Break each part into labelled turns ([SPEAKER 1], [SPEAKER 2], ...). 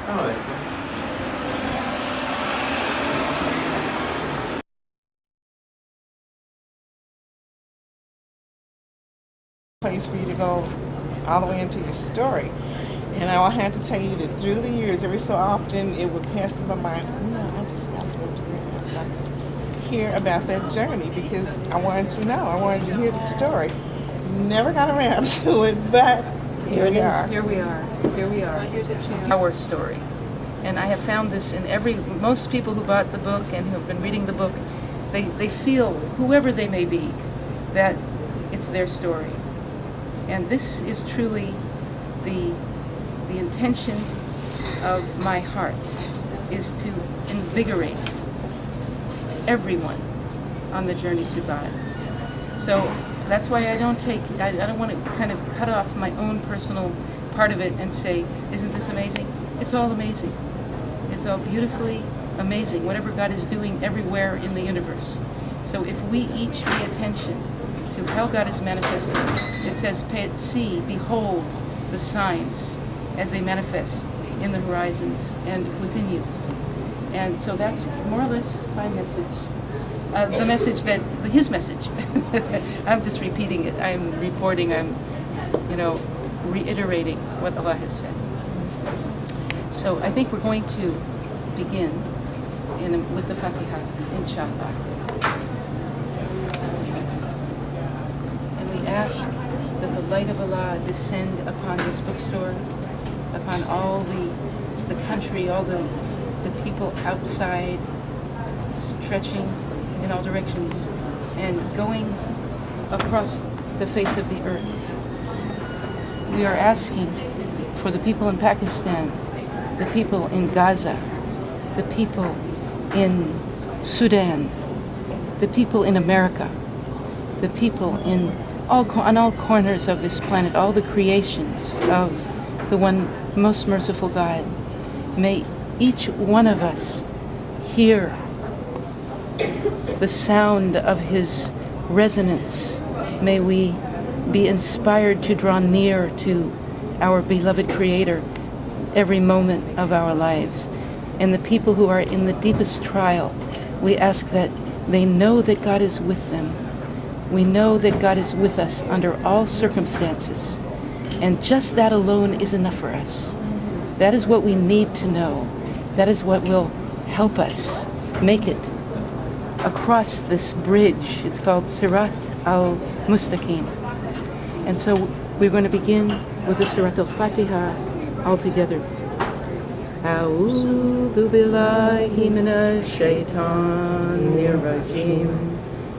[SPEAKER 1] Oh,
[SPEAKER 2] place for you to go all the way into your story. And I had to tell you that through the years, every so often, it would pass through my mind, I just got to go to your house. I hear about that journey because I wanted to know. I wanted to hear the story. Never got around to it, but here we are.
[SPEAKER 3] Here we are. Here we are. Here's a chance. Our story. And I have found this in most people who bought the book and who have been reading the book, they feel, whoever they may be, that it's their story. And this is truly the intention of my heart, is to invigorate everyone on the journey to God. So that's why I don't want to kind of cut off my own personal part of it and say, isn't this amazing? It's all amazing. It's all beautifully amazing, whatever God is doing everywhere in the universe. So if we each pay attention to how God is manifesting, it says, see, behold the signs as they manifest in the horizons and within you. And so that's more or less my message. The message his message. I'm just repeating it. I'm reporting, I'm, reiterating what Allah has said. So I think we're going to begin with the Fatiha, inshallah. And we ask that the light of Allah descend upon this bookstore, upon all the country, all the people outside, stretching in all directions and going across the face of the earth. We are asking for the people in Pakistan, the people in Gaza, the people in Sudan, the people in America, the people on all corners of this planet, all the creations of the one most merciful God. May each one of us hear the sound of his resonance. May we be inspired to draw near to our beloved Creator every moment of our lives. And the people who are in the deepest trial, we ask that they know that God is with them. We know that God is with us under all circumstances. And just that alone is enough for us. That is what we need to know. That is what will help us make it across this bridge. It's called Sirat al-Mustaqim. And so we're going to begin with the Surat al-Fatiha all together. A'udhu billahi minash shaitanir rajim.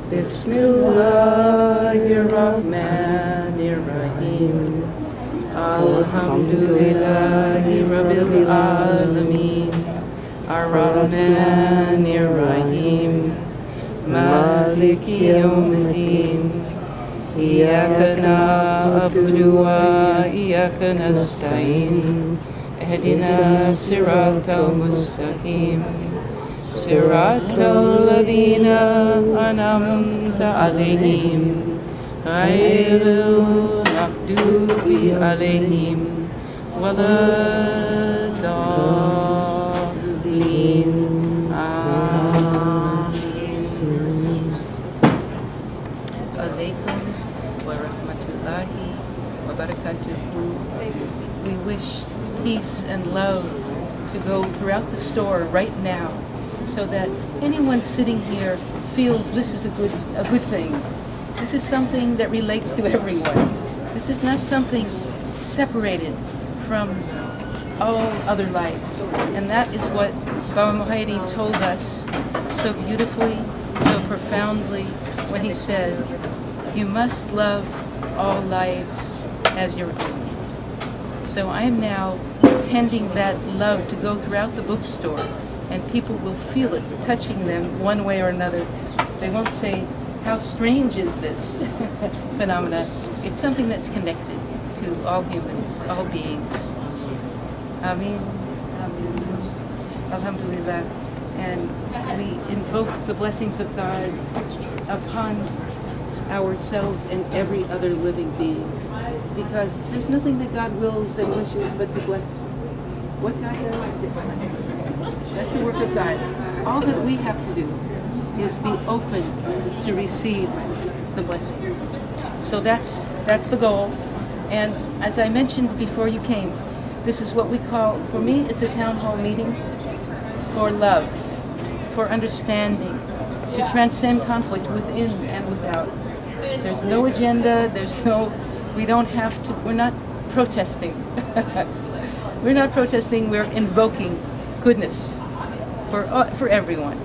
[SPEAKER 3] Bismillahir rahmanir rahim. Alhamdulillahi rabbil alameen. Ar-Rahmanir Rahim. Maliki yawmiddin. Iyyaka na'budu wa iyyaka nasta'in. Ihdina siratal mustaqim. Siratal ladhina an'amta alayhim. Ghayril maghdubi alayhim waladdallin. Alaykum wa rahmatullahi wa barakatuhu. We wish peace and love to go throughout the store right now, so that anyone sitting here feels this is a good thing. This is something that relates to everyone. This is not something separated from all other lives. And that is what Baba Muhairi told us so beautifully, so profoundly, when he said, you must love all lives as your own. So I am now intending that love to go throughout the bookstore, and people will feel it touching them one way or another. They won't say, how strange is this phenomena? It's something that's connected to all humans, all beings. Ameen, Ameen, Alhamdulillah. And we invoke the blessings of God upon ourselves and every other living being, because there's nothing that God wills and wishes but to bless What God does is bless. That's the work of God. All that we have to do is be open to receive the blessing. So that's the goal. And as I mentioned before you came, this is what we call, for me, it's a town hall meeting for love, for understanding, to transcend conflict within and without. There's no agenda, we don't have to, we're not protesting. We're not protesting, we're invoking goodness for everyone.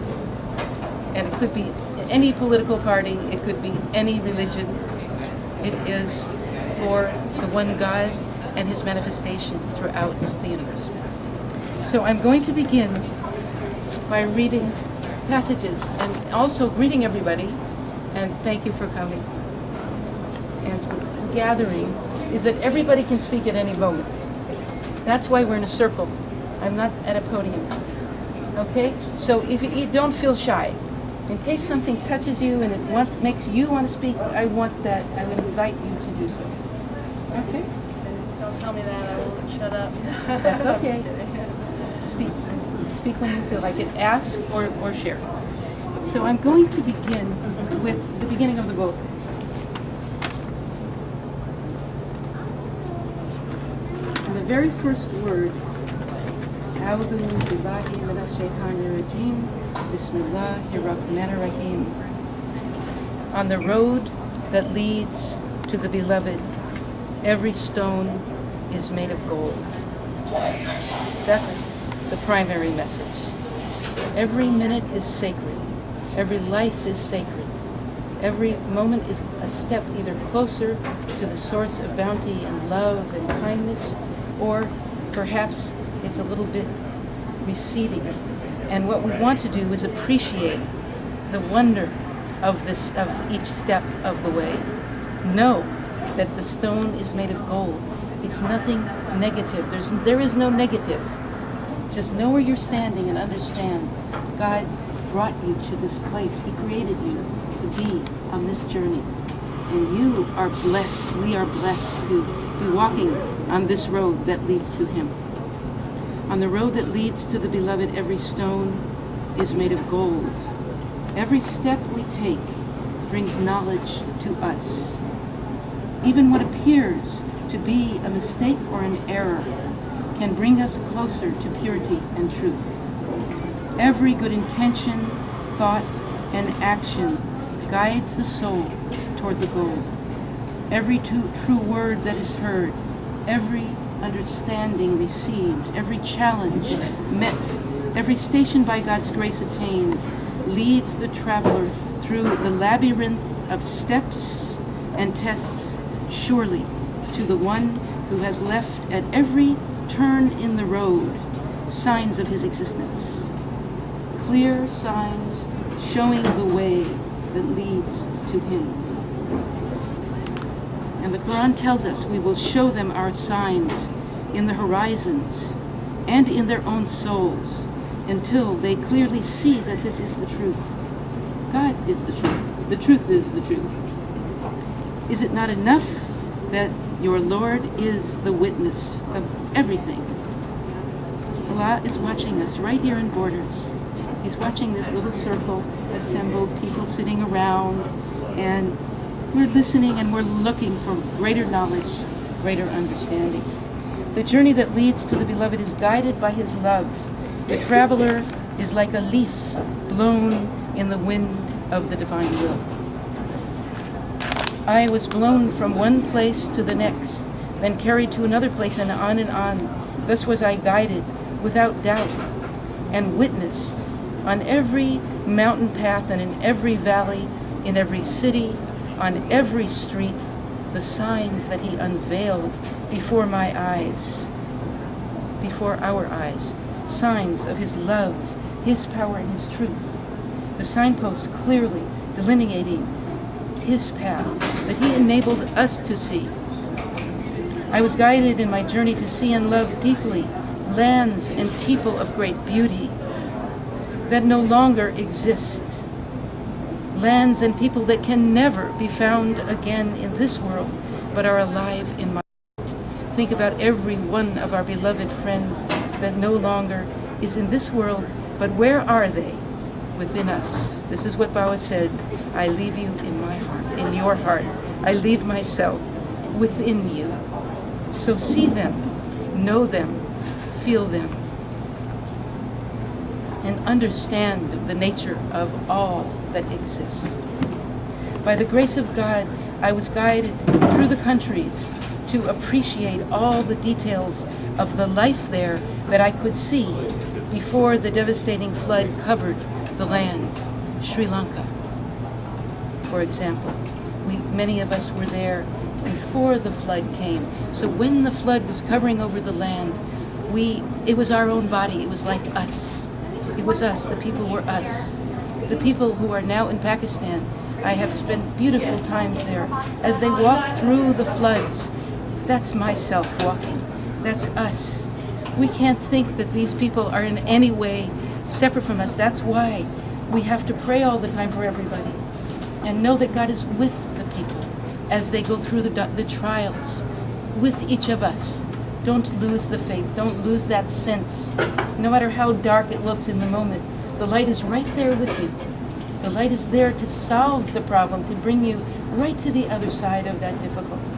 [SPEAKER 3] And it could be any political party, it could be any religion. It is for the one God and his manifestation throughout the universe. So I'm going to begin by reading passages and also greeting everybody, and thank you for coming. And so the gathering is that everybody can speak at any moment. That's why we're in a circle. I'm not at a podium. Okay? So if you don't feel shy. In case something touches you and it makes you want to speak, I would invite you to do so. Okay?
[SPEAKER 1] Don't tell me that, I won't shut up.
[SPEAKER 3] That's okay. Speak. Speak when you feel like it. Ask or share. So I'm going to begin with the beginning of the book. And the very first word, A'udhu billahi minash shaitanir rajim, Bismillahir Rahmanir Rahim. On the road that leads to the beloved, every stone is made of gold. That's the primary message. Every minute is sacred. Every life is sacred. Every moment is a step either closer to the source of bounty and love and kindness, or perhaps it's a little bit receding. And what we want to do is appreciate the wonder of each step of the way. Know that the stone is made of gold. It's nothing negative. There is no negative. Just know where you're standing and understand God brought you to this place. He created you to be on this journey. And you are blessed. We are blessed to be walking on this road that leads to Him. On the road that leads to the beloved, every stone is made of gold. Every step we take brings knowledge to us. Even what appears to be a mistake or an error can bring us closer to purity and truth. Every good intention, thought, and action guides the soul toward the goal. Every true word that is heard, every understanding received, every challenge met, every station by God's grace attained, leads the traveler through the labyrinth of steps and tests surely to the one who has left at every turn in the road signs of his existence. Clear signs showing the way that leads to Him. And the Quran tells us we will show them our signs in the horizons and in their own souls until they clearly see that this is the truth. God is the truth. The truth is the truth. Is it not enough that your Lord is the witness of everything? Allah is watching us right here in Borders. He's watching this little circle assembled, people sitting around, and we're listening and we're looking for greater knowledge, greater understanding. The journey that leads to the beloved is guided by His love. The traveler is like a leaf blown in the wind of the divine will. I was blown from one place to the next, then carried to another place, and on and on. Thus was I guided without doubt, and witnessed on every mountain path and in every valley, in every city, on every street, the signs that He unveiled before my eyes, before our eyes, signs of His love, His power, and His truth. The signposts clearly delineating His path that He enabled us to see. I was guided in my journey to see and love deeply lands and people of great beauty that no longer exist. Lands and people that can never be found again in this world, but are alive in my heart. think about every one of our beloved friends that no longer is in this world, but where are they? Within us. This is what Bawa said, I leave you in my heart, in your heart. I leave myself within you. So see them, know them, feel them, and understand the nature of all that exists. By the grace of God, I was guided through the countries to appreciate all the details of the life there that I could see before the devastating flood covered the land. Sri Lanka, for example. Many of us were there before the flood came. So when the flood was covering over the land, it was our own body. It was like us. It was us. The people were us. The people who are now in Pakistan, I have spent beautiful times there. As they walk through the floods, that's myself walking. That's us. We can't think that these people are in any way separate from us. That's why we have to pray all the time for everybody and know that God is with the people as they go through the trials, with each of us. Don't lose the faith. Don't lose that sense. No matter how dark it looks in the moment, the light is right there with you. The light is there to solve the problem, to bring you right to the other side of that difficulty.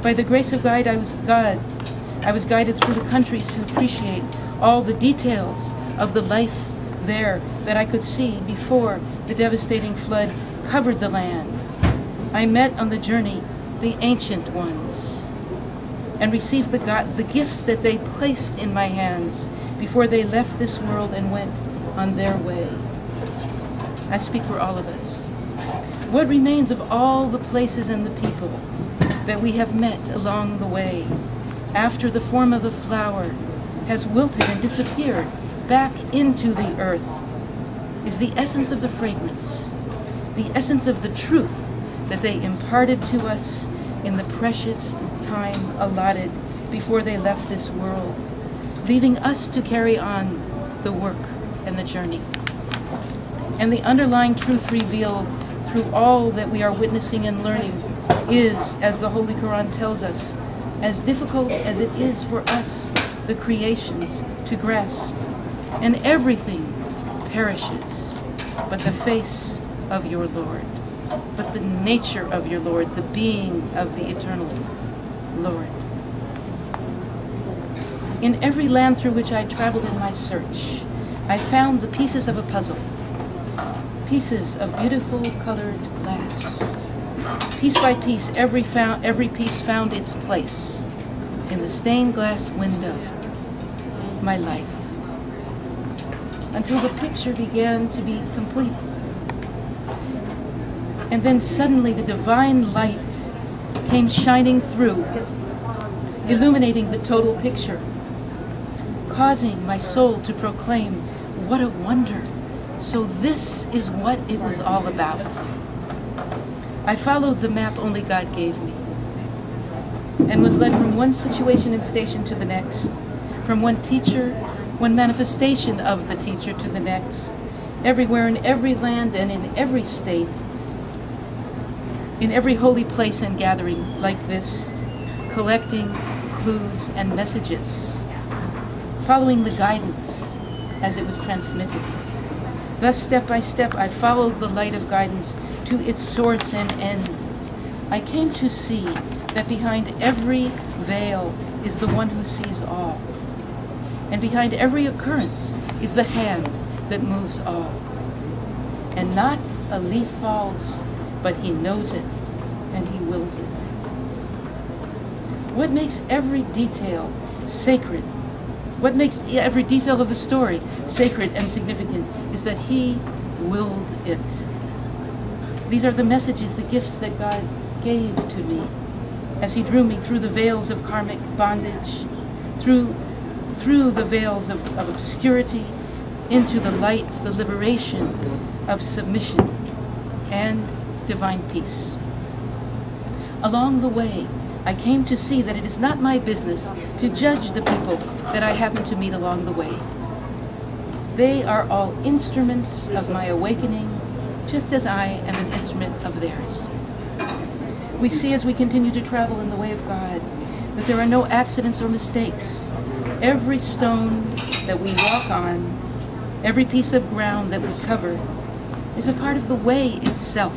[SPEAKER 3] By the grace of God, I was guided through the countries to appreciate all the details of the life there that I could see before the devastating flood covered the land. I met on the journey the ancient ones and received the gifts that they placed in my hands before they left this world and went on their way. I speak for all of us. What remains of all the places and the people that we have met along the way after the form of the flower has wilted and disappeared back into the earth is the essence of the fragrance, the essence of the truth that they imparted to us in the precious time allotted before they left this world, leaving us to carry on the work and the journey. And the underlying truth revealed through all that we are witnessing and learning is, as the Holy Quran tells us, as difficult as it is for us, the creations, to grasp. And everything perishes, but the face of your Lord, but the nature of your Lord, the being of the eternal Lord. In every land through which I traveled in my search, I found the pieces of a puzzle, pieces of beautiful colored glass. Piece by piece, every piece found its place in the stained glass window, my life, until the picture began to be complete. And then suddenly the divine light came shining through, illuminating the total picture, causing my soul to proclaim, what a wonder. So this is what it was all about. I followed the map only God gave me and was led from one situation and station to the next, from one teacher, one manifestation of the teacher to the next, everywhere in every land and in every state, in every holy place and gathering like this, collecting clues and messages, following the guidance as it was transmitted. Thus, step by step, I followed the light of guidance to its source and end. I came to see that behind every veil is the one who sees all. And behind every occurrence is the hand that moves all. And not a leaf falls, but he knows it and he wills it. What makes every detail sacred, what makes every detail of the story sacred and significant is that he willed it. These are the messages, the gifts that God gave to me as he drew me through the veils of karmic bondage, through the veils of obscurity, into the light, the liberation of submission and divine peace. Along the way, I came to see that it is not my business to judge the people that I happen to meet along the way. They are all instruments of my awakening, just as I am an instrument of theirs. We see as we continue to travel in the way of God that there are no accidents or mistakes. Every stone that we walk on, every piece of ground that we cover, is a part of the way itself.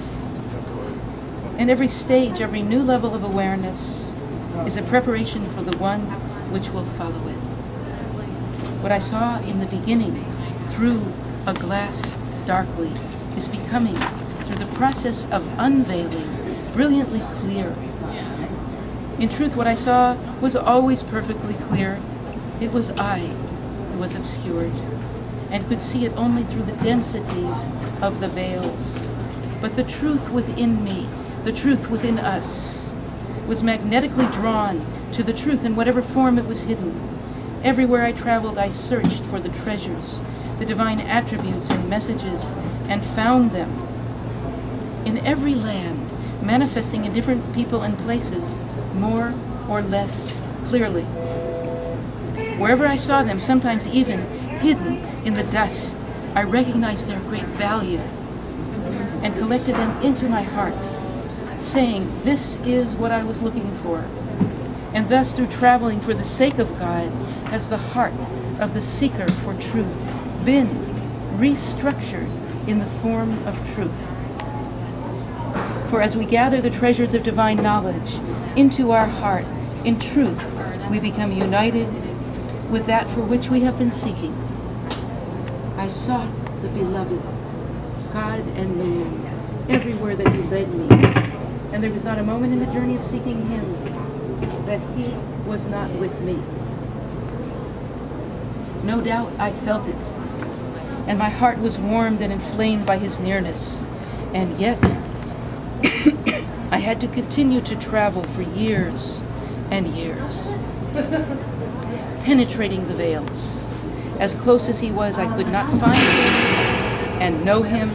[SPEAKER 3] And every stage, every new level of awareness is a preparation for the one which will follow it. What I saw in the beginning through a glass darkly is becoming, through the process of unveiling, brilliantly clear. In truth, what I saw was always perfectly clear. It was I who was obscured and could see it only through the densities of the veils. But the truth within me, the truth within us, was magnetically drawn to the truth in whatever form it was hidden. Everywhere I traveled, I searched for the treasures, the divine attributes and messages, and found them. In every land, manifesting in different people and places, more or less clearly. Wherever I saw them, sometimes even hidden in the dust, I recognized their great value and collected them into my heart, saying, this is what I was looking for. And thus, through traveling for the sake of God, has the heart of the seeker for truth been restructured in the form of truth. For as we gather the treasures of divine knowledge into our heart, in truth, we become united with that for which we have been seeking. I sought the beloved, God and man, everywhere that he led me. And there was not a moment in the journey of seeking him that he was not with me. No doubt I felt it, and my heart was warmed and inflamed by his nearness. And yet, I had to continue to travel for years and years, penetrating the veils. As close as he was, I could not find him and know him.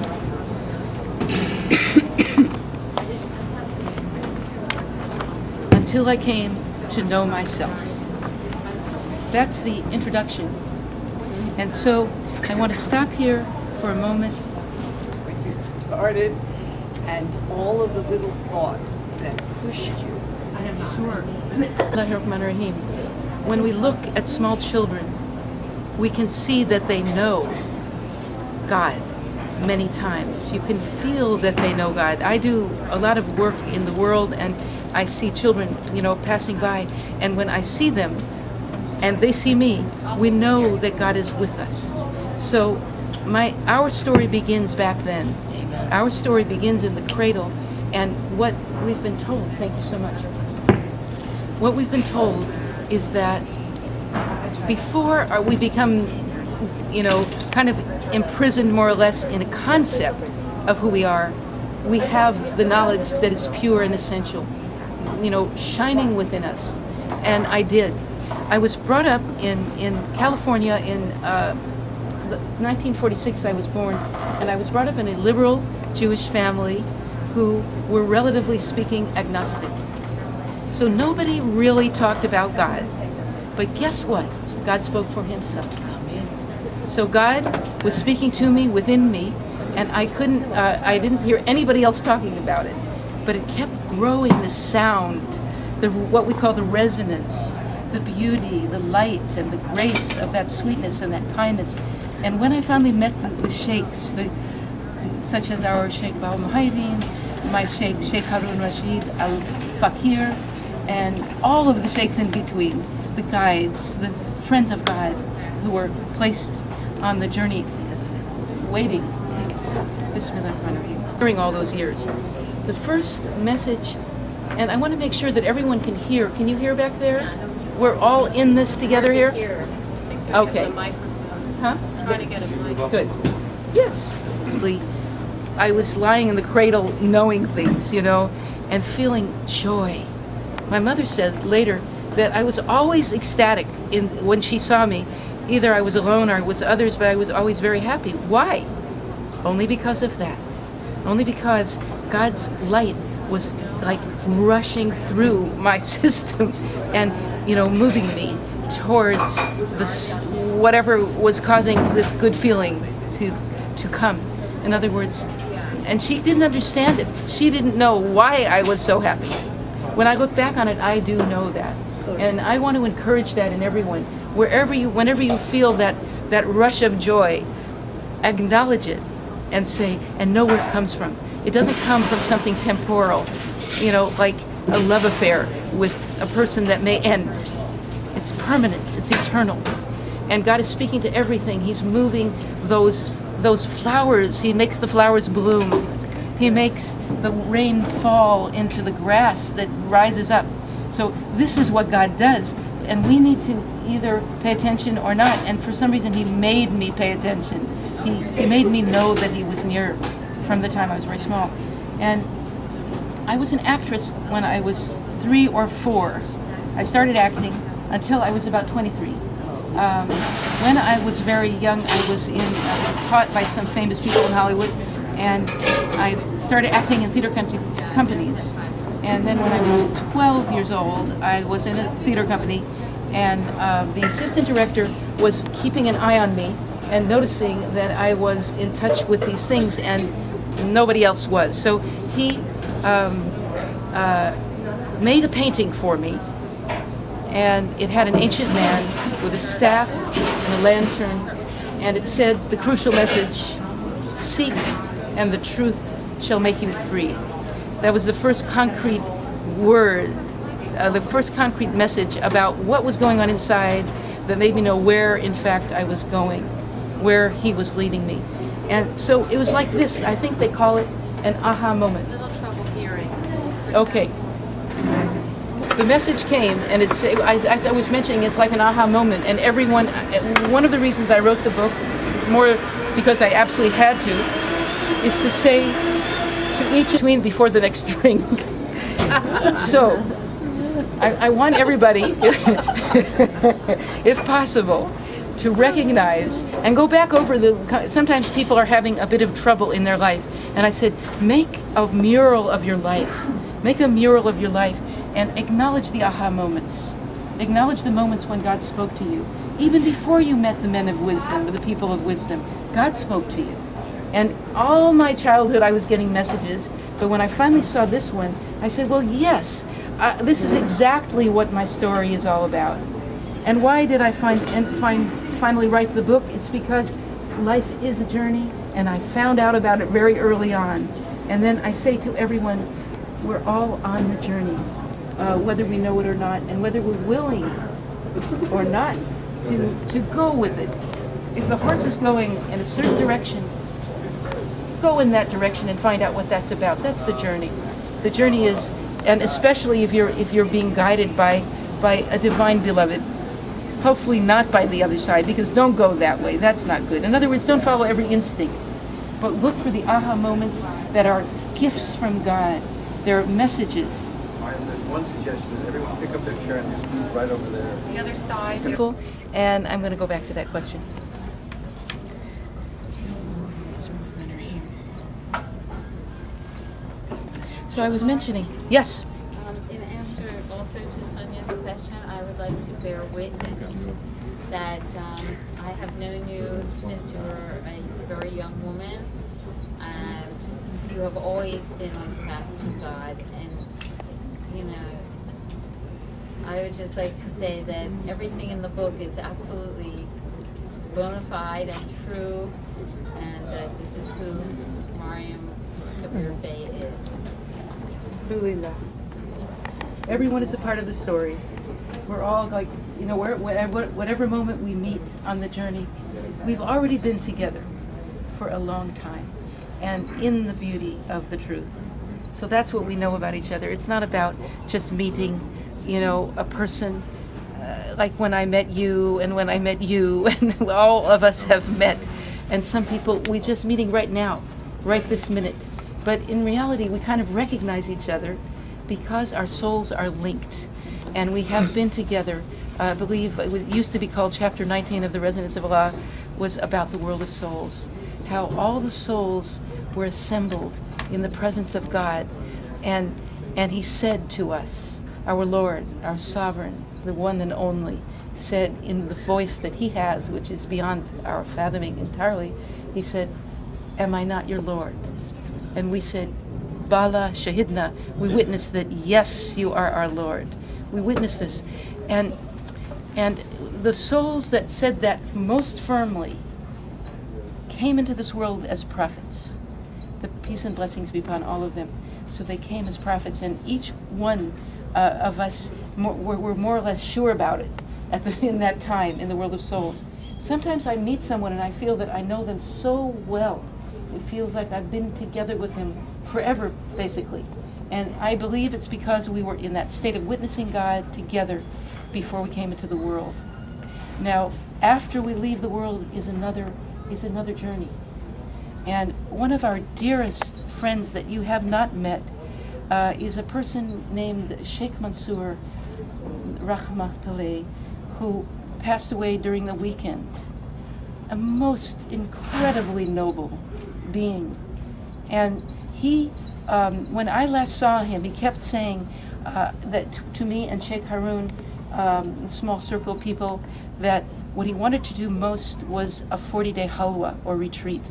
[SPEAKER 3] Until I came to know myself. That's the introduction. And so I want to stop here for a moment.
[SPEAKER 4] When you started and all of the little thoughts that pushed you.
[SPEAKER 3] Sure. Bismillahirrahmanirrahim. When we look at small children, we can see that they know God many times. You can feel that they know God. I do a lot of work in the world, and I see children, passing by, and when I see them and they see me, we know that God is with us. So our story begins back then. Our story begins in the cradle, and what we've been told, thank you so much. What we've been told is that before we become, kind of imprisoned more or less in a concept of who we are, we have the knowledge that is pure and essential, shining within us. And I did. I was brought up in California in 1946. I was born, and I was brought up in a liberal Jewish family who were, relatively speaking, agnostic. So nobody really talked about God. But guess what? God spoke for himself. So God was speaking to me within me, and I didn't hear anybody else talking about it. But it kept growing, the sound, what we call the resonance, the beauty, the light, and the grace of that sweetness and that kindness. And when I finally met the sheikhs, such as our Sheikh Baal Muhaydin, my Sheikh Harun Rashid al-Fakir, and all of the sheikhs in between, the guides, the friends of God who were placed on the journey, waiting, Bismillahirrahmanirrahim, during all those years. The first message, and I want to make sure that everyone can hear. Can you hear back there? We're all in this together here? Okay. Huh?
[SPEAKER 1] Trying to get a mic.
[SPEAKER 3] Good. Yes. I was lying in the cradle knowing things, and feeling joy. My mother said later that I was always ecstatic when she saw me. Either I was alone or with others, but I was always very happy. Why? Only because of that. Only because God's light was like rushing through my system and, moving me towards this, whatever was causing this good feeling to come. In other words, and she didn't understand it. She didn't know why I was so happy. When I look back on it, I do know that. And I want to encourage that in everyone. Whenever you feel that rush of joy, acknowledge it and say, and know where it comes from. It doesn't come from something temporal, like a love affair with a person that may end. It's permanent, it's eternal. And God is speaking to everything. He's moving those flowers. He makes the flowers bloom. He makes the rain fall into the grass that rises up. So this is what God does. And we need to either pay attention or not. And for some reason, He made me pay attention. He made me know that He was near from the time I was very small. And I was an actress when I was 3 or 4. I started acting until I was about 23. When I was very young, I was taught by some famous people in Hollywood, and I started acting in theater companies. And then when I was 12 years old, I was in a theater company, and the assistant director was keeping an eye on me and noticing that I was in touch with these things and nobody else was. So he made a painting for me, and it had an ancient man with a staff and a lantern, and it said the crucial message, seek and the truth shall make you free. That was the first concrete word, the first concrete message about what was going on inside that made me know where, in fact, I was going, where He was leading me. And so it was like this. I think they call it an aha moment.
[SPEAKER 1] A little trouble hearing.
[SPEAKER 3] Okay. The message came, and I was mentioning it's like an aha moment. And everyone, one of the reasons I wrote the book, more because I absolutely had to, is to say to each between before the next drink. So I want everybody, if possible, to recognize and go back over sometimes people are having a bit of trouble in their life. And I said, make a mural of your life. Make a mural of your life and acknowledge the aha moments. Acknowledge the moments when God spoke to you. Even before you met the men of wisdom or the people of wisdom, God spoke to you. And all my childhood I was getting messages, but when I finally saw this one, I said, well, yes, this is exactly what my story is all about. And why did I finally write the book? It's because life is a journey, and I found out about it very early on. And then I say to everyone, we're all on the journey, whether we know it or not, and whether we're willing or not to go with it. If the horse is going in a certain direction, go in that direction and find out what that's about. That's the journey. The journey is, and especially if you're being guided by a divine beloved, hopefully not by the other side, because don't go that way. That's not good. In other words, don't follow every instinct, but look for the aha moments that are gifts from God. They're messages.
[SPEAKER 5] There's one suggestion: everyone pick up their chair and just move right over there.
[SPEAKER 1] The other side.
[SPEAKER 3] And I'm going to go back to that question. So I was mentioning, yes.
[SPEAKER 6] In answer also to Sonia's question, I would like to bear witness that I have known you since you were a very young woman, and you have always been on the path to God. And, I would just like to say that everything in the book is absolutely bona fide and true, and that this is who Mariam Kabir Bey is.
[SPEAKER 3] Everyone is a part of the story. We're all like, whatever moment we meet on the journey, we've already been together for a long time and in the beauty of the truth. So that's what we know about each other. It's not about just meeting, a person like when I met you and when I met you, and all of us have met. And some people, we're just meeting right now, right this minute. But in reality, we kind of recognize each other because our souls are linked. And we have been together. I believe it used to be called Chapter 19 of the Resonance of Allah, was about the world of souls. How all the souls were assembled in the presence of God. And He said to us, our Lord, our Sovereign, the one and only, said in the voice that He has, which is beyond our fathoming entirely, He said, am I not your Lord? And we said, Bala Shahidna, we witnessed that, yes, you are our Lord. We witnessed this. And the souls that said that most firmly came into this world as prophets. The peace and blessings be upon all of them. So they came as prophets, and each one of us were more or less sure about it in that time in the world of souls. Sometimes I meet someone and I feel that I know them so well. It feels like I've been together with them forever, basically. And I believe it's because we were in that state of witnessing God together before we came into the world. Now, after we leave the world is another journey. And one of our dearest friends that you have not met is a person named Sheikh Mansour Rahmatullah, who passed away during the weekend. A most incredibly noble being. And he, when I last saw him, he kept saying that to me and Sheikh Harun, a small circle of people, that what he wanted to do most was a 40-day halwa or retreat.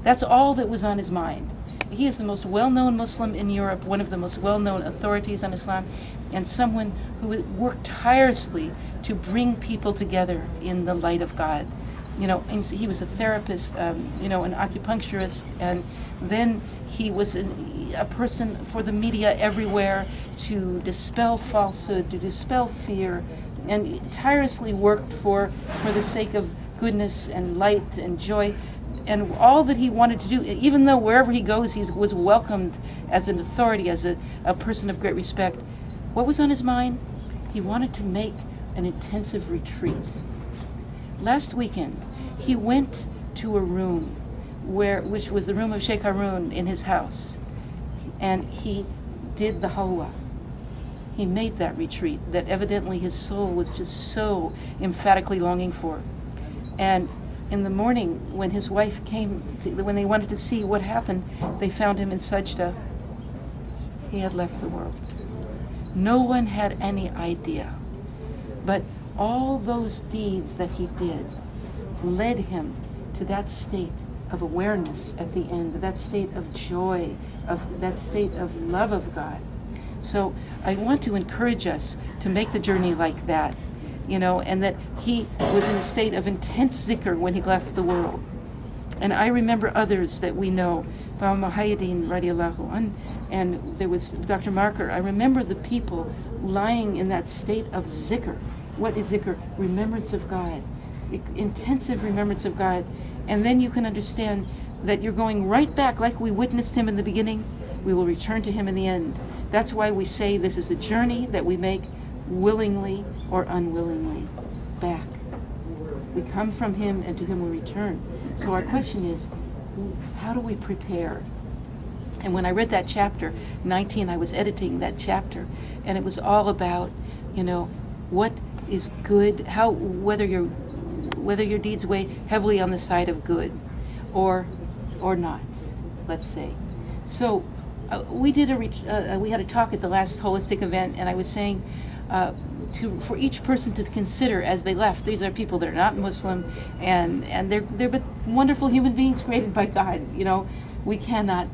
[SPEAKER 3] That's all that was on his mind. He is the most well-known Muslim in Europe, one of the most well-known authorities on Islam, and someone who worked tirelessly to bring people together in the light of God. You know, and he was a therapist, you know, an acupuncturist, and then he was a person for the media everywhere to dispel falsehood, to dispel fear, and tirelessly worked for the sake of goodness and light and joy. And all that he wanted to do, even though wherever he goes, he was welcomed as an authority, as a person of great respect. What was on his mind? He wanted to make an intensive retreat. Last weekend, he went to a room which was the room of Sheikh Harun in his house, and he did the halwa. He made that retreat that evidently his soul was just so emphatically longing for. And in the morning, when his wife came, when they wanted to see what happened, they found him in sajda. He had left the world. No one had any idea. But all those deeds that he did led him to that state of awareness at the end, that state of joy, of that state of love of God. So I want to encourage us to make the journey like that, you know, and that he was in a state of intense zikr when he left the world. And I remember others that we know, Baba Muhyiddin radiallahu an, and there was Dr. Marker. I remember the people lying in that state of zikr. What is zikr? Remembrance of God, intensive remembrance of God. And then you can understand that you're going right back, like we witnessed him in the beginning, we will return to him in the end. That's why we say this is a journey that we make willingly or unwillingly back. We come from him and to him we return. So our question is, how do we prepare? And when I read that chapter 19, I was editing that chapter, and it was all about, you know, what is good, how whether your deeds weigh heavily on the side of good or not, let's say. So we had a talk at the last holistic event, and I was saying for each person to consider as they left, these are people that are not Muslim, and they're but wonderful human beings created by God. You know, we cannot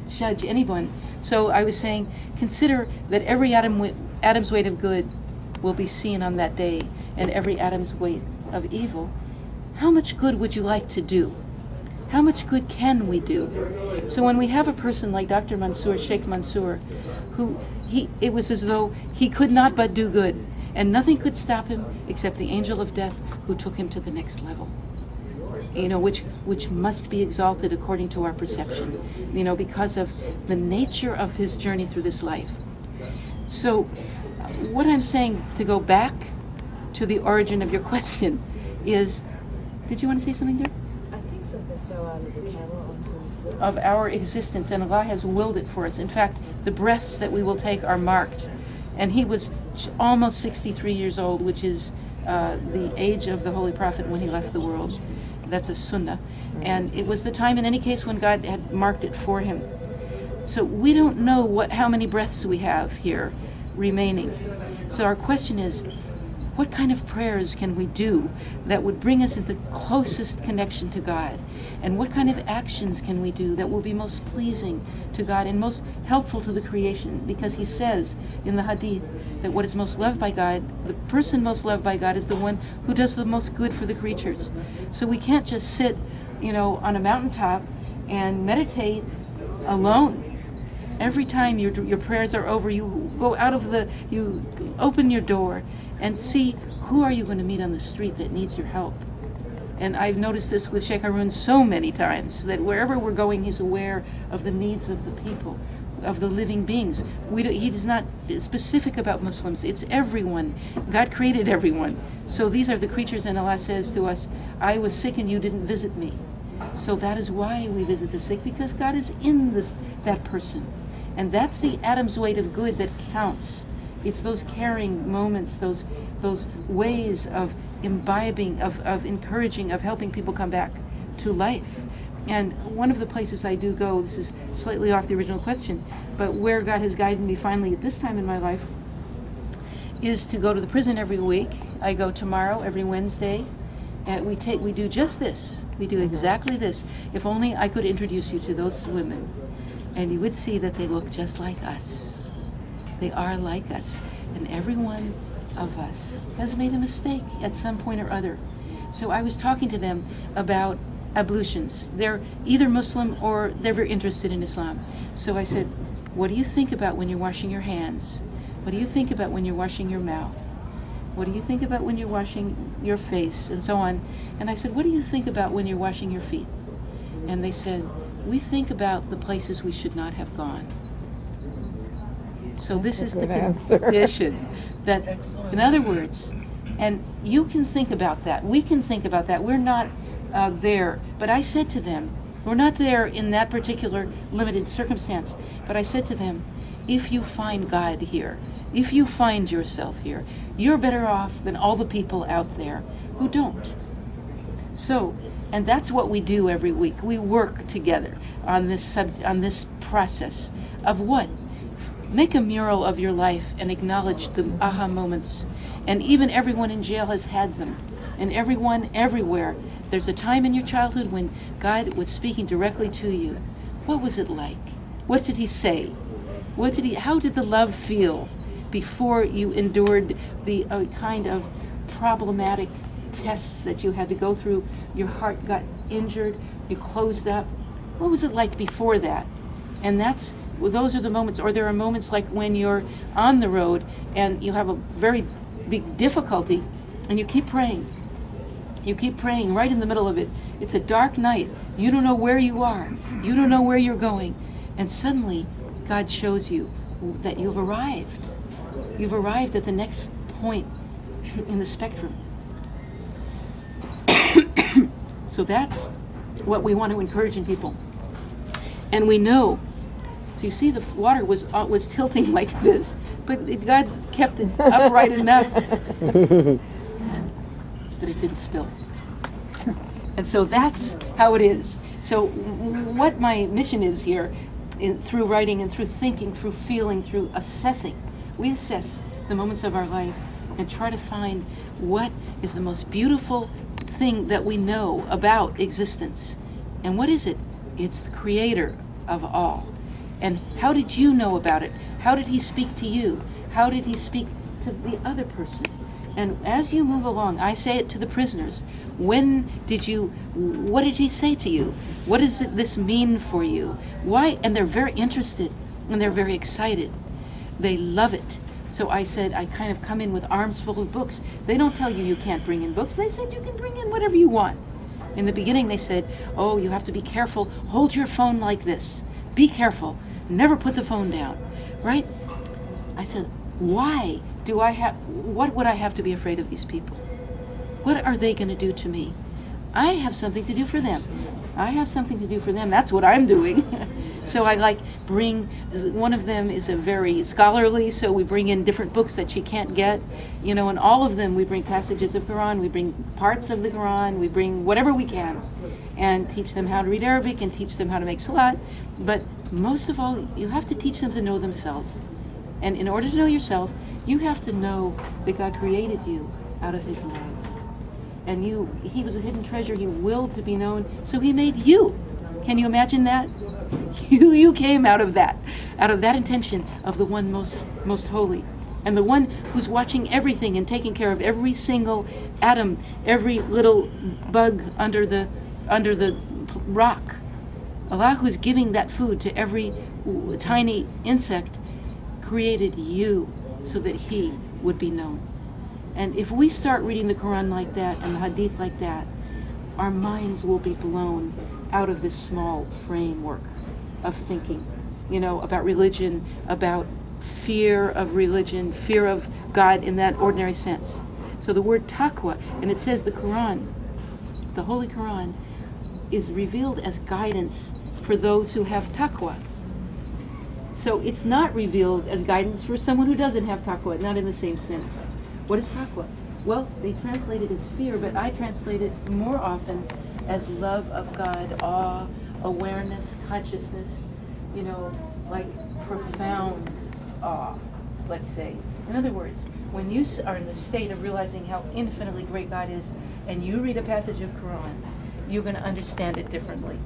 [SPEAKER 3] judge anyone. So I was saying, consider that every atom's weight of good will be seen on that day, and every atom's weight of evil. How much good would you like to do? How much good can we do? So when we have a person like Dr. Mansour, Sheikh Mansour, who it was as though he could not but do good, and nothing could stop him except the angel of death who took him to the next level. You know, which must be exalted according to our perception, you know, because of the nature of his journey through this life. So what I'm saying, to go back to the origin of your question, is, did you want to say something there?
[SPEAKER 7] I think something fell out of the camera onto the floor.
[SPEAKER 3] Of our existence, and Allah has willed it for us. In fact, the breaths that we will take are marked. And he was almost 63 years old, which is the age of the Holy Prophet when he left the world. That's a sunnah. And it was the time, in any case, when God had marked it for him. So we don't know how many breaths we have here remaining. So our question is, what kind of prayers can we do that would bring us into the closest connection to God? And what kind of actions can we do that will be most pleasing to God and most helpful to the creation? Because he says in the hadith that what is most loved by God, the person most loved by God is the one who does the most good for the creatures. So we can't just sit, on a mountaintop and meditate alone. Every time your prayers are over, you go you open your door and see who are you going to meet on the street that needs your help. And I've noticed this with Sheikh Harun so many times, that wherever we're going, he's aware of the needs of the people, of the living beings. He is not specific about Muslims. It's everyone. God created everyone. So these are the creatures, and Allah says to us, I was sick and you didn't visit me. So that is why we visit the sick, because God is in that person. And that's the atom's weight of good that counts. It's those caring moments, those ways of imbibing, of encouraging, of helping people come back to life. And one of the places I do go, this is slightly off the original question, but where God has guided me finally at this time in my life, is to go to the prison every week. I go tomorrow, every Wednesday, and we do just this. We do exactly this. If only I could introduce you to those women, and you would see that they look just like us. They are like us, and every one of us has made a mistake at some point or other. So I was talking to them about ablutions. They're either Muslim or they're very interested in Islam. So I said, what do you think about when you're washing your hands? What do you think about when you're washing your mouth? What do you think about when you're washing your face, and so on? And I said, what do you think about when you're washing your feet? And they said, we think about the places we should not have gone. So this is the condition that, in other words, and you can think about that. We can think about that. We're not there. But I said to them, we're not there in that particular limited circumstance. But I said to them, if you find God here, if you find yourself here, you're better off than all the people out there who don't. So, and that's what we do every week. We work together on this process of what? Make a mural of your life and acknowledge the aha moments. And even everyone in jail has had them. And everyone, everywhere. There's a time in your childhood when God was speaking directly to you. What was it like? What did he say? How did the love feel before you endured the kind of problematic tests that you had to go through? Your heart got injured, you closed up. What was it like before that? And those are the moments. Or there are moments like when you're on the road and you have a very big difficulty and you keep praying. You keep praying right in the middle of it. It's a dark night. You don't know where you are. You don't know where you're going. And suddenly God shows you that you've arrived. You've arrived at the next point in the spectrum. So that's what we want to encourage in people. And we know. So you see, the water was tilting like this, but God kept it upright enough that it didn't spill. And so that's how it is. So what my mission is here, through writing and through thinking, through feeling, through assessing, we assess the moments of our life and try to find what is the most beautiful thing that we know about existence. And what is it? It's the creator of all. And how did you know about it? How did he speak to you? How did he speak to the other person? And as you move along, I say it to the prisoners, what did he say to you? What does this mean for you? Why? And they're very interested and they're very excited. They love it. So I said, I kind of come in with arms full of books. They don't tell you can't bring in books. They said you can bring in whatever you want. In the beginning they said, oh, you have to be careful. Hold your phone like this. Be careful. Never put the phone down, right? I said, why what would I have to be afraid of these people? What are they going to do to me? I have something to do for them. I have something to do for them. That's what I'm doing. So I one of them is a very scholarly, so we bring in different books that she can't get, and all of them we bring passages of Quran, we bring parts of the Quran, we bring whatever we can, and teach them how to read Arabic and teach them how to make salat. But most of all, you have to teach them to know themselves. And in order to know yourself, you have to know that God created you out of his love. And he was a hidden treasure. He willed to be known, so he made you. Can you imagine that? You came out of that intention of the one most holy, and the one who's watching everything and taking care of every single atom, every little bug under the rock. Allah, who's giving that food to every tiny insect, created you so that he would be known. And if we start reading the Quran like that and the Hadith like that, our minds will be blown out of this small framework of thinking, about religion, about fear of religion, fear of God in that ordinary sense. So the word taqwa, and it says the Quran, the Holy Quran, is revealed as guidance for those who have taqwa. So it's not revealed as guidance for someone who doesn't have taqwa, not in the same sense. What is taqwa? Well, they translate it as fear, but I translate it more often as love of God, awe, awareness, consciousness, like profound awe, let's say. In other words, when you are in the state of realizing how infinitely great God is, and you read a passage of Quran, you're going to understand it differently.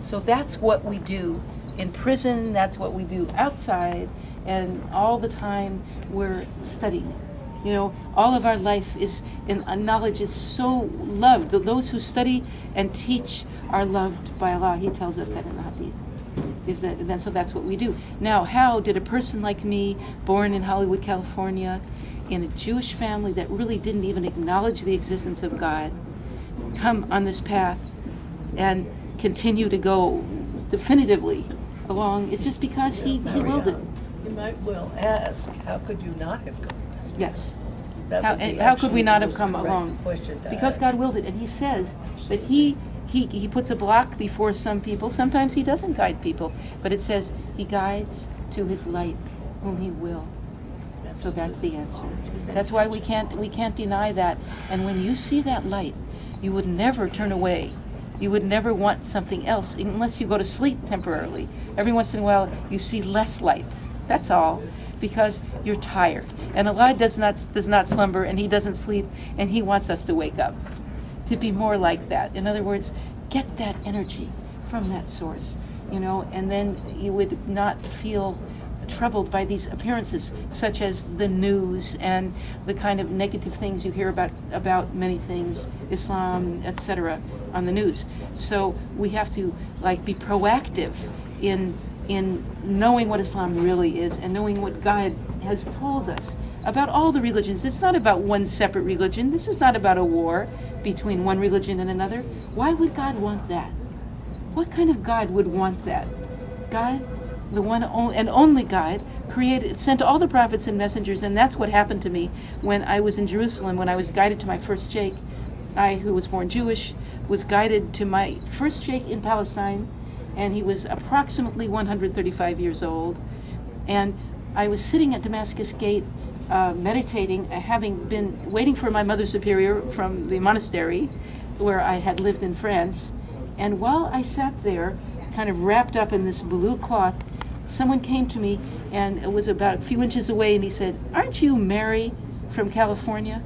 [SPEAKER 3] So that's what we do in prison, that's what we do outside, and all the time we're studying. All of our life is, and knowledge is so loved. Those who study and teach are loved by Allah. He tells us that in the Hadith. So that's what we do. Now, how did a person like me, born in Hollywood, California, in a Jewish family that really didn't even acknowledge the existence of God, come on this path and continue to go definitively along? It's just because he willed it.
[SPEAKER 8] You might well ask, how could you not have come this way?
[SPEAKER 3] Yes.
[SPEAKER 8] How
[SPEAKER 3] could we not have come along? Because God willed it, and he says that he puts a block before some people. Sometimes he doesn't guide people, but it says he guides to his light whom he will. So that's the answer. That's why we can't deny that. And when you see that light, you would never turn away. You would never want something else unless you go to sleep temporarily. Every once in a while you see less light. That's all, because you're tired. And Allah does not slumber, and he doesn't sleep, and he wants us to wake up, to be more like that. In other words, get that energy from that source, and then you would not feel troubled by these appearances, such as the news and the kind of negative things you hear about many things, Islam, etc., on the news. So we have to be proactive in knowing what Islam really is and knowing what God has told us about all the religions. It's not about one separate religion. This is not about a war between one religion and another. Why would God want that? What kind of God would want that? God, the one and only God, sent all the prophets and messengers, and that's what happened to me when I was in Jerusalem, when I was guided to my first sheikh. I, who was born Jewish, was guided to my first sheikh in Palestine, and he was approximately 135 years old. And I was sitting at Damascus Gate meditating, having been waiting for my Mother Superior from the monastery where I had lived in France. And while I sat there, kind of wrapped up in this blue cloth, someone came to me, and it was about a few inches away, and he said, "Aren't you Mary from California?"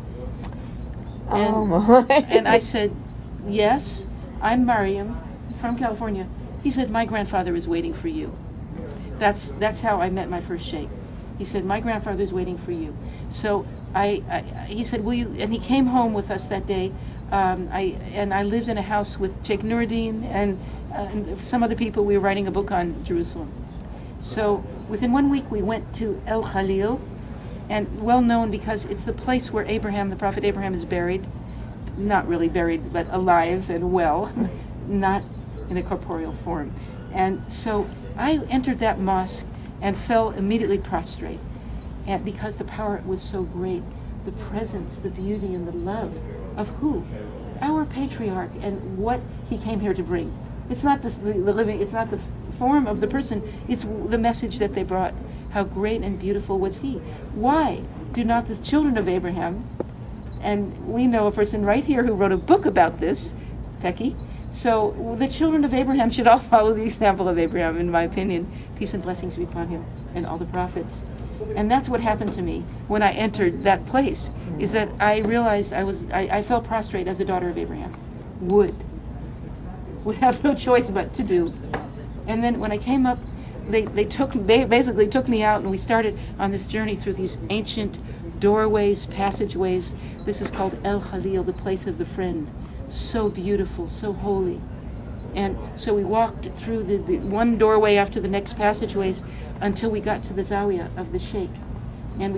[SPEAKER 3] And,
[SPEAKER 7] oh my.
[SPEAKER 3] And I said, "Yes, I'm Mariam from California." He said, "My grandfather is waiting for you." That's how I met my first sheikh. He said, "My grandfather is waiting for you." So he said, "Will you?" And he came home with us that day. I lived in a house with Sheikh Nuruddin and some other people. We were writing a book on Jerusalem. So within 1 week we went to El Khalil, and well known because it's the place where Abraham, the prophet Abraham, is buried. Not really buried, but alive and well, not in a corporeal form. And so I entered that mosque and fell immediately prostrate, and because the power was so great, the presence, the beauty, and the love of who? Our patriarch, and what he came here to bring. It's not the living, it's not the form of the person, it's the message that they brought. How great and beautiful was he? Why do not the children of Abraham, and we know a person right here who wrote a book about this, Becky, so the children of Abraham should all follow the example of Abraham, in my opinion. Peace and blessings be upon him and all the prophets. And that's what happened to me when I entered that place, is that I realized I fell prostrate as a daughter of Abraham. Would have no choice but to do. And then when I came up, they basically took me out, and we started on this journey through these ancient doorways, passageways. This is called El Khalil, the place of the friend. So beautiful, so holy. And so we walked through the one doorway after the next passageways until we got to the Zawiya of the Sheikh. And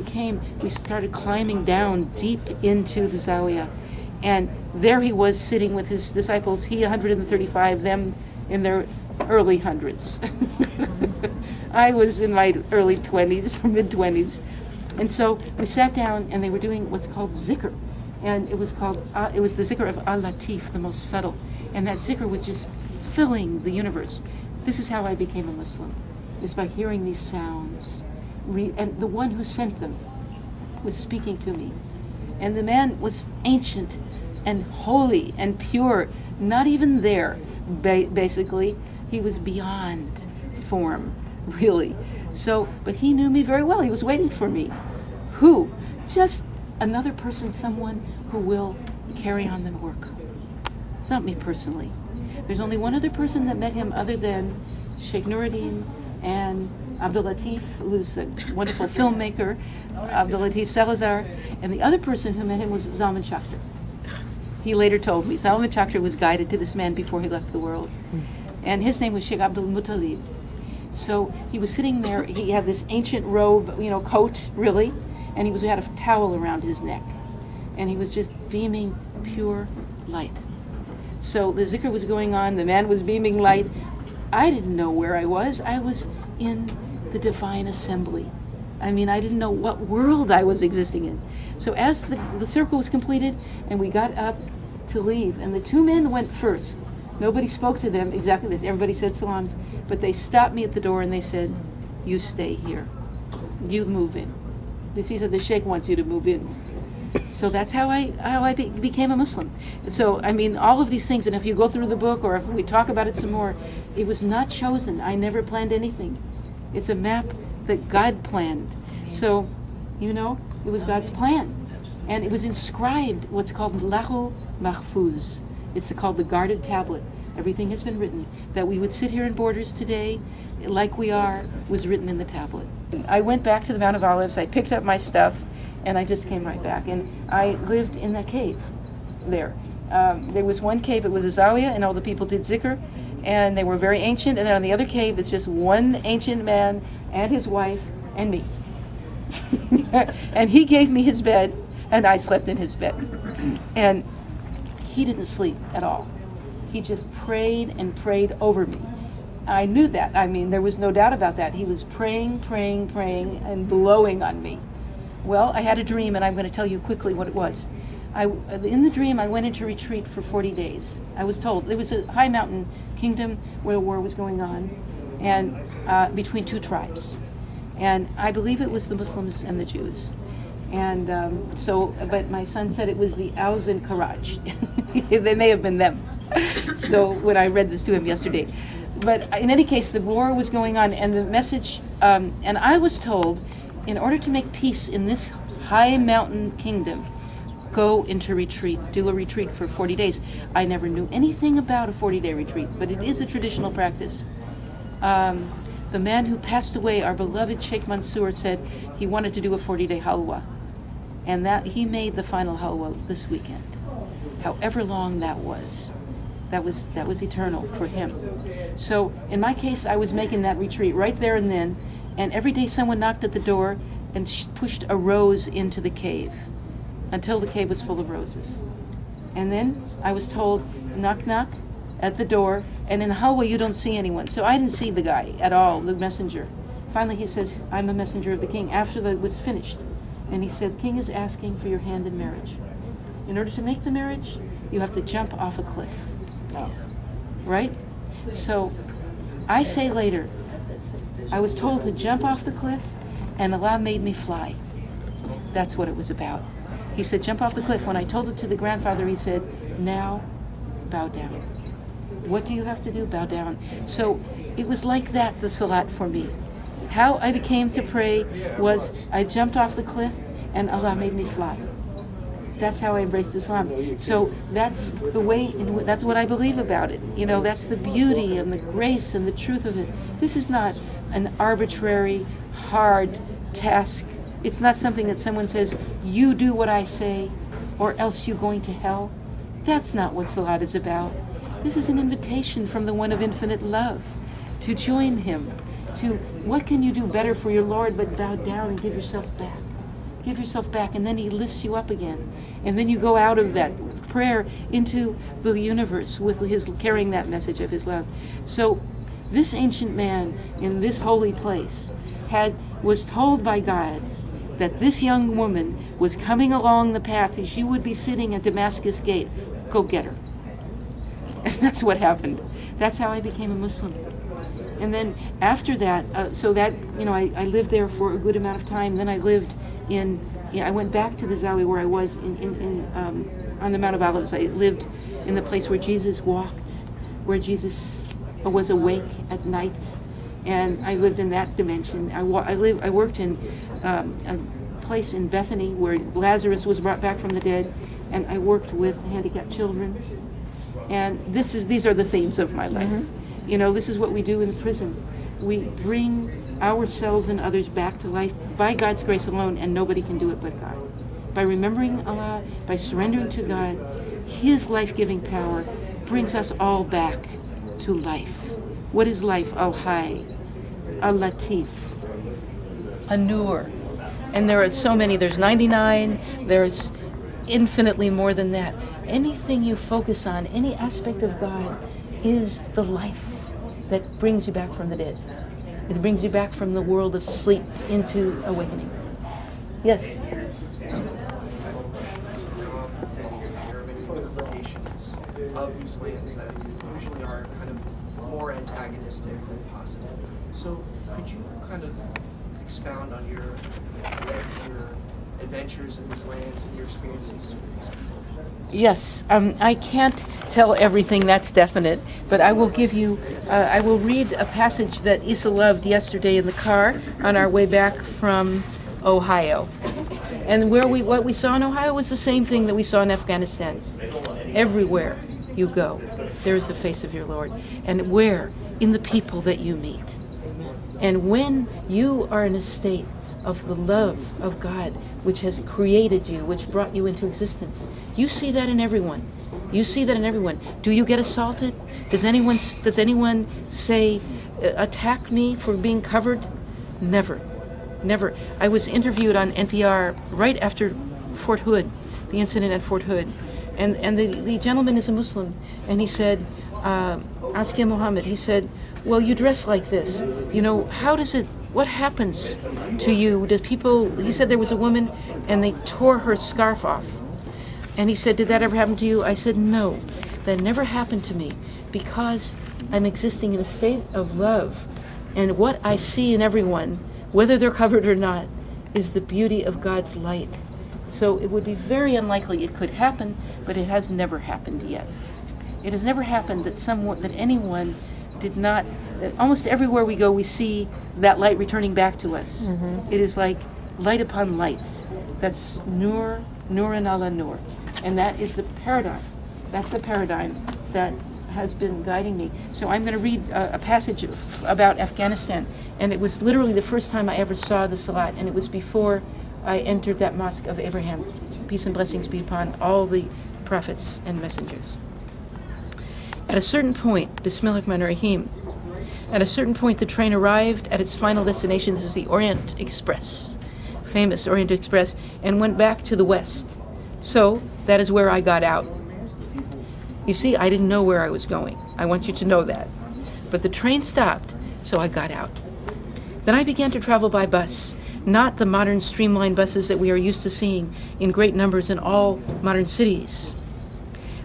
[SPEAKER 3] we started climbing down deep into the Zawiya. And there he was sitting with his disciples, he 135, them in their early hundreds. I was in my early 20s or mid 20s. And so we sat down, and they were doing what's called zikr. And it was the zikr of al-Latif, the most subtle. And that zikr was just filling the universe. This is how I became a Muslim, is by hearing these sounds. And the one who sent them was speaking to me. And the man was ancient and holy and pure, not even there, basically. He was beyond form, really. So, but he knew me very well. He was waiting for me. Who? Just another person, someone who will carry on the work. It's not me personally. There's only one other person that met him other than Sheikh Nuruddin and Abdul Latif, who's a wonderful filmmaker, Abdul Latif Salazar, and the other person who met him was Zalman Schachter. He later told me Zalman Schachter was guided to this man before he left the world. And his name was Sheikh Abdul Muttalib. So he was sitting there, he had this ancient robe, coat, really, and he had a towel around his neck. And he was just beaming pure light. So the zikr was going on, the man was beaming light. I didn't know where I was. I was in the divine assembly. I mean, I didn't know what world I was existing in. So as the circle was completed and we got up to leave, and the two men went first. Nobody spoke to them exactly this. Everybody said salams, but they stopped me at the door and they said, "You stay here. You move in." He said the Sheikh wants you to move in. So that's how I became a Muslim. So, I mean, all of these things, and if you go through the book or if we talk about it some more, it was not chosen. I never planned anything. It's a map that God planned. So, it was God's plan. And it was inscribed, what's called Lahu Mahfuz. It's called the guarded tablet. Everything has been written. That we would sit here in Borders today, like we are, was written in the tablet. I went back to the Mount of Olives, I picked up my stuff, and I just came right back. And I lived in that cave there. There was one cave, it was a Zawiya, and all the people did zikr, and they were very ancient. And then on the other cave, it's just one ancient man and his wife and me. And he gave me his bed, and I slept in his bed. And he didn't sleep at all. He just prayed and prayed over me. I knew that. I mean, there was no doubt about that. He was praying, praying, praying, and blowing on me. Well, I had a dream, and I'm going to tell you quickly what it was. In the dream, I went into retreat for 40 days. I was told there was a high mountain kingdom where a war was going on, and between two tribes. And I believe it was the Muslims and the Jews. And but my son said it was the Aus and Karaj. They may have been them. So when I read this to him yesterday. But in any case, the war was going on, and the message, and I was told, in order to make peace in this high mountain kingdom, go into retreat, do a retreat for 40 days. I never knew anything about a 40-day retreat, but it is a traditional practice. The man who passed away, our beloved Sheikh Mansour, said he wanted to do a 40-day halwa, and that he made the final halwa this weekend. However long that was eternal for him. So in my case, I was making that retreat right there and then, and every day someone knocked at the door and pushed a rose into the cave until the cave was full of roses. And then I was told, knock, knock at the door, and in halwa you don't see anyone. So I didn't see the guy at all, the messenger. Finally he says, I'm a messenger of the king, after it was finished. And he said, king is asking for your hand in marriage. In order to make the marriage, you have to jump off a cliff. Right? So I say later, I was told to jump off the cliff, and Allah made me fly. That's what it was about. He said, jump off the cliff. When I told it to the grandfather, he said, now bow down. What do you have to do? Bow down. So it was like that, the salat for me. How I became to pray was I jumped off the cliff and Allah made me fly. That's how I embraced Islam. So that's the way, that's what I believe about it. You know, that's the beauty and the grace and the truth of it. This is not an arbitrary, hard task. It's not something that someone says, you do what I say or else you're going to hell. That's not what Salat is about. This is an invitation from the one of infinite love to join him. To what can you do better for your Lord but bow down and give yourself back. Give yourself back, and then he lifts you up again. And then you go out of that prayer into the universe with his carrying that message of his love. So this ancient man in this holy place was told by God that this young woman was coming along the path as she would be sitting at Damascus Gate. Go get her. And that's what happened. That's how I became a Muslim. And then after that, I lived there for a good amount of time. Then I lived I went back to the Zawi where I was on the Mount of Olives. I lived in the place where Jesus walked, where Jesus was awake at night, and I lived in that dimension. I worked in a place in Bethany where Lazarus was brought back from the dead, and I worked with handicapped children. And these are the themes of my life. Mm-hmm. You know, this is what we do in prison. We bring ourselves and others back to life by God's grace alone, and nobody can do it but God. By remembering Allah, by surrendering to God, his life-giving power brings us all back to life. What is life? Al-Hayy, Al-Latif, An-Nur. And there are so many. There's 99. There's infinitely more than that. Anything you focus on, any aspect of God, is the life that brings you back from the dead. It brings you back from the world of sleep into awakening. Yes?
[SPEAKER 9] Interpretations of these lands that usually are kind of more antagonistic than positive. So could you kind of expound on your adventures in these lands and your experiences with these people?
[SPEAKER 3] Yes, I can't tell everything, that's definite, but I will give you, I will read a passage that Issa loved yesterday in the car on our way back from Ohio. And what we saw in Ohio was the same thing that we saw in Afghanistan. Everywhere you go, there is the face of your Lord. And where? In the people that you meet. And when you are in a state of the love of God, which has created you, which brought you into existence, you see that in everyone. You see that in everyone. Do you get assaulted? Does anyone say, attack me for being covered? Never. Never. I was interviewed on NPR right after Fort Hood, the incident at Fort Hood. And the gentleman is a Muslim. And he said, Askia Muhammad, he said, well, you dress like this. You know, what happens to you? He said there was a woman and they tore her scarf off. And he said, did that ever happen to you? I said, no, that never happened to me because I'm existing in a state of love. And what I see in everyone, whether they're covered or not, is the beauty of God's light. So it would be very unlikely it could happen, but it has never happened yet. It has never happened that anyone did not. Almost everywhere we go, we see that light returning back to us. Mm-hmm. It is like light upon light. That's nur and ala nur. And that is the paradigm. That's the paradigm that has been guiding me. So I'm going to read a passage about Afghanistan. And it was literally the first time I ever saw the Salat. And it was before I entered that mosque of Abraham. Peace and blessings be upon all the prophets and messengers. At a certain point, Bismillah ar-Rahman ar-Rahim, at a certain point the train arrived at its final destination. This is the Orient Express, famous Orient Express, and went back to the west. So that is where I got out. You see, I didn't know where I was going. I want you to know that. But the train stopped, so I got out. Then I began to travel by bus, not the modern streamlined buses that we are used to seeing in great numbers in all modern cities.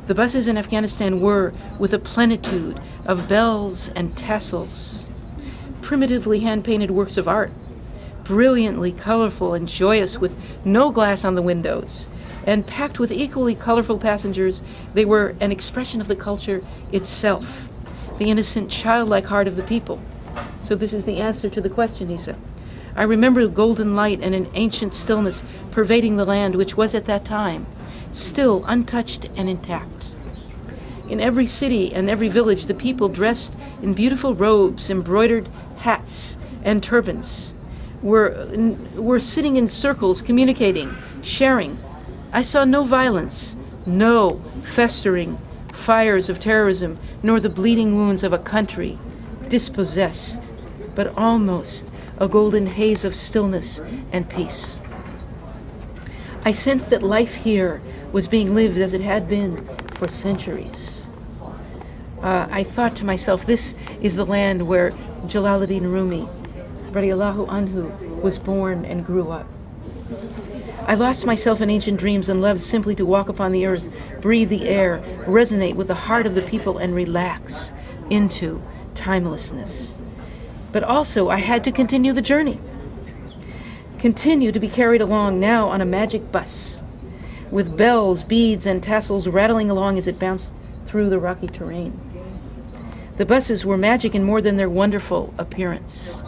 [SPEAKER 3] The buses in Afghanistan were with a plenitude of bells and tassels, primitively hand-painted works of art, brilliantly colorful and joyous with no glass on the windows, and packed with equally colorful passengers. They were an expression of the culture itself, the innocent, childlike heart of the people. So this is the answer to the question, he said. I remember golden light and an ancient stillness pervading the land, which was at that time still untouched and intact. In every city and every village, the people dressed in beautiful robes, embroidered hats, and turbans were sitting in circles, communicating, sharing. I saw no violence, no festering fires of terrorism, nor the bleeding wounds of a country dispossessed, but almost a golden haze of stillness and peace. I sensed that life here was being lived as it had been for centuries. I thought to myself, this is the land where Jalaluddin Rumi, radiyallahu anhu, was born and grew up. I lost myself in ancient dreams and loved simply to walk upon the earth, breathe the air, resonate with the heart of the people, and relax into timelessness. But also, I had to continue the journey. Continue to be carried along now on a magic bus, with bells, beads, and tassels rattling along as it bounced through the rocky terrain. The buses were magic in more than their wonderful appearance,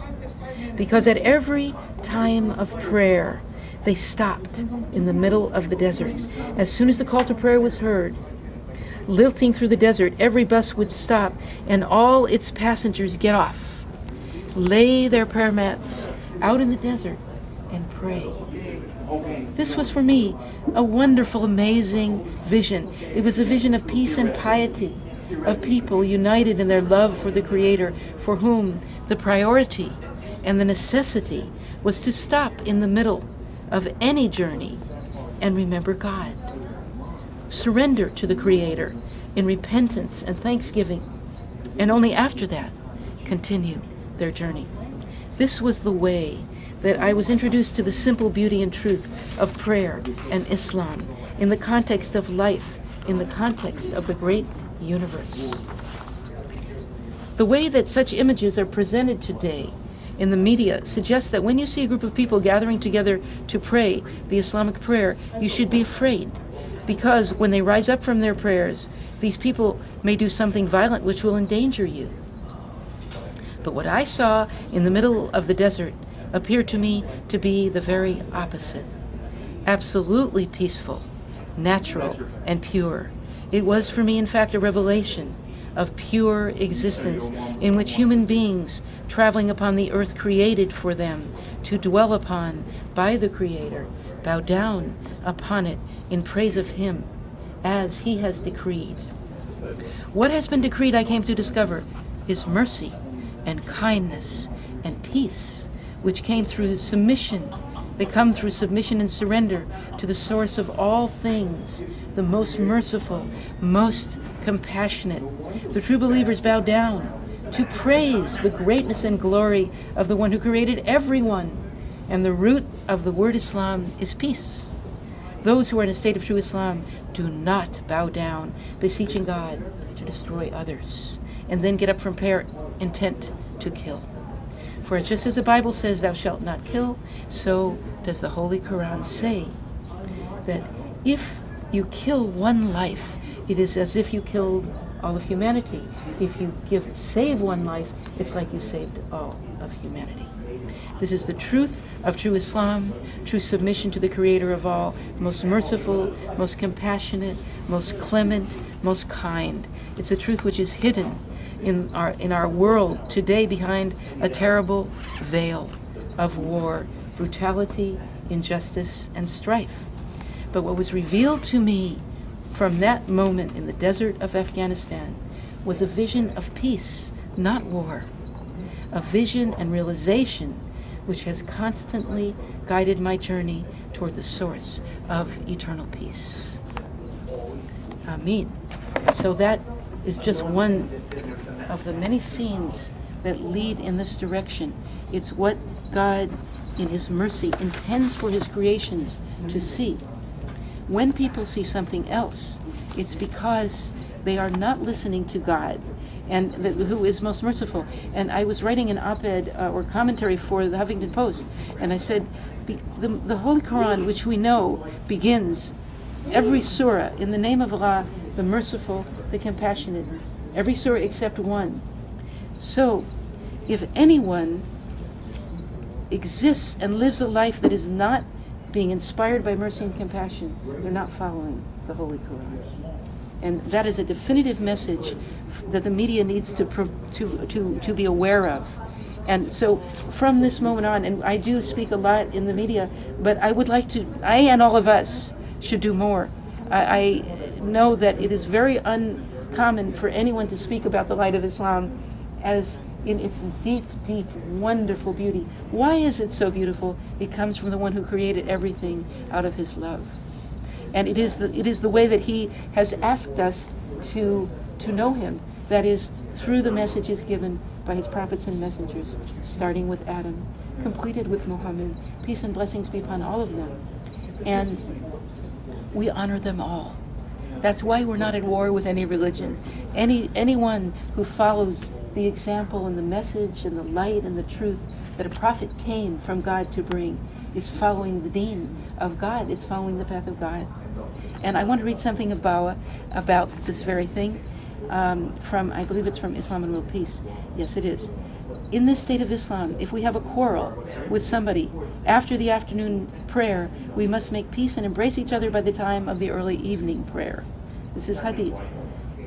[SPEAKER 3] because at every time of prayer, they stopped in the middle of the desert. As soon as the call to prayer was heard, lilting through the desert, every bus would stop and all its passengers get off, lay their prayer mats out in the desert, and pray. This was for me a wonderful, amazing vision. It was a vision of peace and piety, of people united in their love for the Creator, for whom the priority and the necessity was to stop in the middle of any journey and remember God. Surrender to the Creator in repentance and thanksgiving, and only after that continue their journey. This was the way that I was introduced to the simple beauty and truth of prayer and Islam in the context of life, in the context of the great universe. The way that such images are presented today in the media suggests that when you see a group of people gathering together to pray the Islamic prayer, you should be afraid, because when they rise up from their prayers, these people may do something violent which will endanger you. But what I saw in the middle of the desert appeared to me to be the very opposite. Absolutely peaceful, natural, and pure. It was for me, in fact, a revelation of pure existence in which human beings traveling upon the earth created for them to dwell upon by the Creator bow down upon it in praise of Him as He has decreed. What has been decreed, I came to discover, is mercy and kindness and peace, which came through submission. They come through submission and surrender to the source of all things, the most merciful, most compassionate. The true believers bow down to praise the greatness and glory of the one who created everyone. And the root of the word Islam is peace. Those who are in a state of true Islam do not bow down, beseeching God to destroy others, and then get up from prayer intent to kill. For just as the Bible says, thou shalt not kill, so does the Holy Quran say that if you kill one life, it is as if you killed all of humanity. If you save one life, it's like you saved all of humanity. This is the truth of true Islam, true submission to the Creator of all, most merciful, most compassionate, most clement, most kind. It's a truth which is hidden in our world today behind a terrible veil of war, brutality, injustice, and strife. But what was revealed to me from that moment in the desert of Afghanistan was a vision of peace, not war. A vision and realization which has constantly guided my journey toward the source of eternal peace. Ameen. So that is just one of the many scenes that lead in this direction. It's what God, in His mercy, intends for His creations to see. When people see something else, it's because they are not listening to God, and who is most merciful. And I was writing an op-ed or commentary for the Huffington Post, and I said, the Holy Quran, which we know, begins every surah in the name of Allah, the merciful, the compassionate. Every surah except one. So, if anyone exists and lives a life that is not being inspired by mercy and compassion, they're not following the Holy Quran. And that is a definitive message that the media needs to be aware of. And so from this moment on, and I do speak a lot in the media, but I would like to, I and all of us should do more. I know that it is very uncommon for anyone to speak about the light of Islam as in its deep, deep, wonderful beauty. Why is it so beautiful? It comes from the one who created everything out of his love. And it is the way that he has asked us to know him. That is through the messages given by his prophets and messengers, starting with Adam, completed with Muhammad. Peace and blessings be upon all of them. And we honor them all. That's why we're not at war with any religion. Anyone who follows the example and the message and the light and the truth that a prophet came from God to bring is following the deen of God. It's following the path of God. And I want to read something about this very thing from, I believe it's from Islam and World Peace. Yes, it is. In this state of Islam, if we have a quarrel with somebody, after the afternoon prayer, we must make peace and embrace each other by the time of the early evening prayer. This is hadith.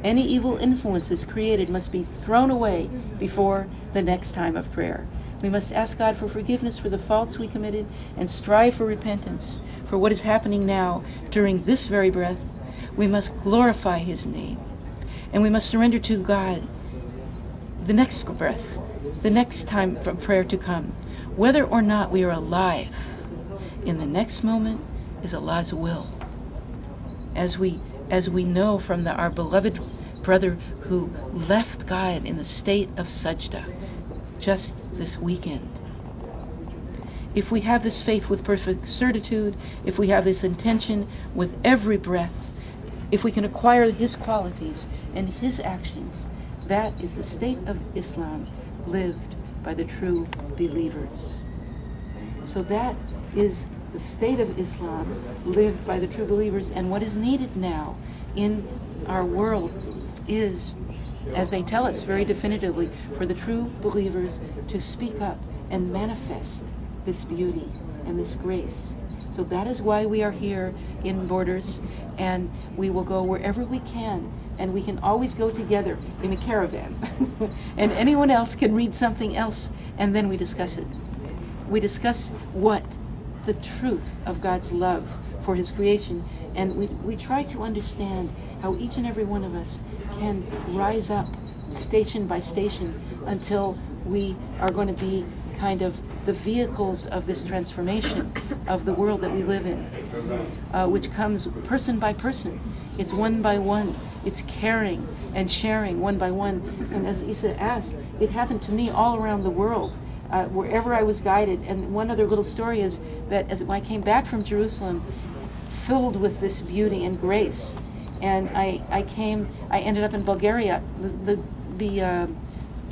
[SPEAKER 3] Any evil influences created must be thrown away before the next time of prayer. We must ask God for forgiveness for the faults we committed and strive for repentance for what is happening now during this very breath. We must glorify his name. And we must surrender to God the next breath, the next time for prayer to come. Whether or not we are alive in the next moment is Allah's will. As we know from our beloved brother who left God in the state of sajda just this weekend. If we have this faith with perfect certitude, if we have this intention with every breath, if we can acquire his qualities and his actions, that is the state of Islam lived by the true believers. So that is the state of Islam lived by the true believers, and what is needed now in our world is, as they tell us very definitively, for the true believers to speak up and manifest this beauty and this grace. So that is why we are here in Borders, and we will go wherever we can, and we can always go together in a caravan. And anyone else can read something else, and then we discuss it. We discuss what the truth of God's love for his creation, and we try to understand how each and every one of us can rise up station by station until we are going to be kind of the vehicles of this transformation of the world that we live in, which comes person by person. It's one by one. It's caring and sharing one by one. And as Isa asked, it happened to me all around the world, wherever I was guided. And one other little story is that when I came back from Jerusalem, filled with this beauty and grace, and I ended up in Bulgaria. The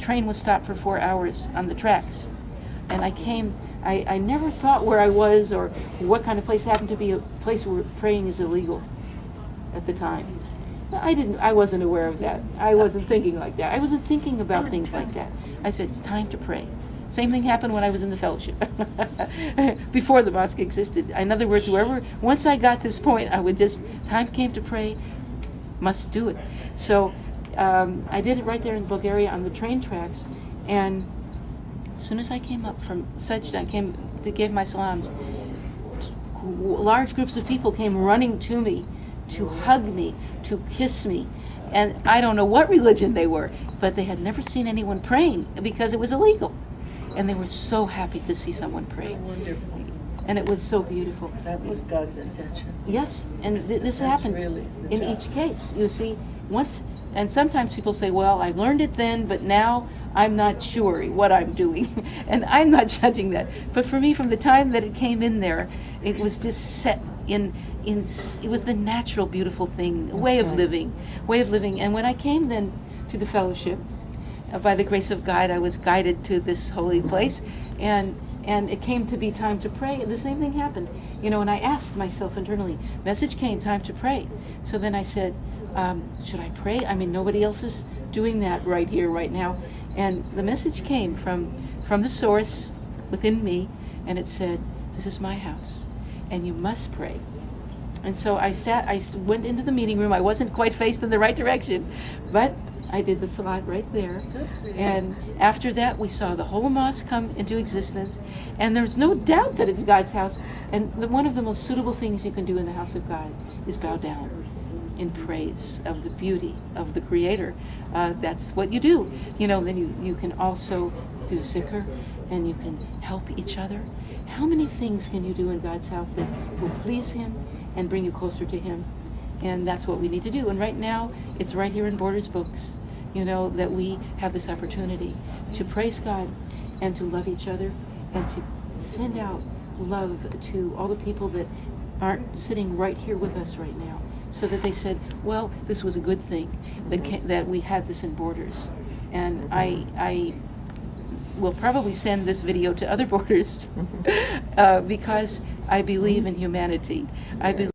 [SPEAKER 3] train was stopped for 4 hours on the tracks. And I never thought where I was or what kind of place. It happened to be a place where praying is illegal at the time. I wasn't aware of that. I wasn't thinking like that. I wasn't thinking about things like that. I said, it's time to pray. Same thing happened when I was in the fellowship, before the mosque existed. In other words, once I got this point, time came to pray, must do it. So I did it right there in Bulgaria on the train tracks, and as soon as I came up from Sajda, I came to give my salams, large groups of people came running to me, to hug me, to kiss me. And I don't know what religion they were, but they had never seen anyone praying because it was illegal. And they were so happy to see someone pray.
[SPEAKER 8] Wonderful.
[SPEAKER 3] And it was so beautiful.
[SPEAKER 8] That was God's intention.
[SPEAKER 3] Yes, and this
[SPEAKER 8] That's
[SPEAKER 3] happened
[SPEAKER 8] really the
[SPEAKER 3] in
[SPEAKER 8] job.
[SPEAKER 3] each case. You see, and sometimes people say, well, I learned it then, but now I'm not sure what I'm doing. And I'm not judging that. But for me, from the time that it came in there, it was just set in it was the natural, beautiful thing, way of living. And when I came then to the fellowship, by the grace of God, I was guided to this holy place, and it came to be time to pray. The same thing happened, and I asked myself internally, message came, time to pray. So then I said, should I pray? I mean, nobody else is doing that right here, right now. And the message came from the source within me, and it said, this is my house, and you must pray. And so I went into the meeting room. I wasn't quite faced in the right direction, but I did the salat right there. And after that, we saw the whole mosque come into existence, and there's no doubt that it's God's house. And one of the most suitable things you can do in the house of God is bow down in praise of the beauty of the Creator. That's what you do. You know, then you can also do zikr, and you can help each other. How many things can you do in God's house that will please Him and bring you closer to Him? And that's what we need to do. And right now, it's right here in Borders Books, you know, that we have this opportunity to praise God and to love each other and to send out love to all the people that aren't sitting right here with us right now, so that they said, well, this was a good thing that we had this in Borders. And I will probably send this video to other Borders because I believe in humanity. I believe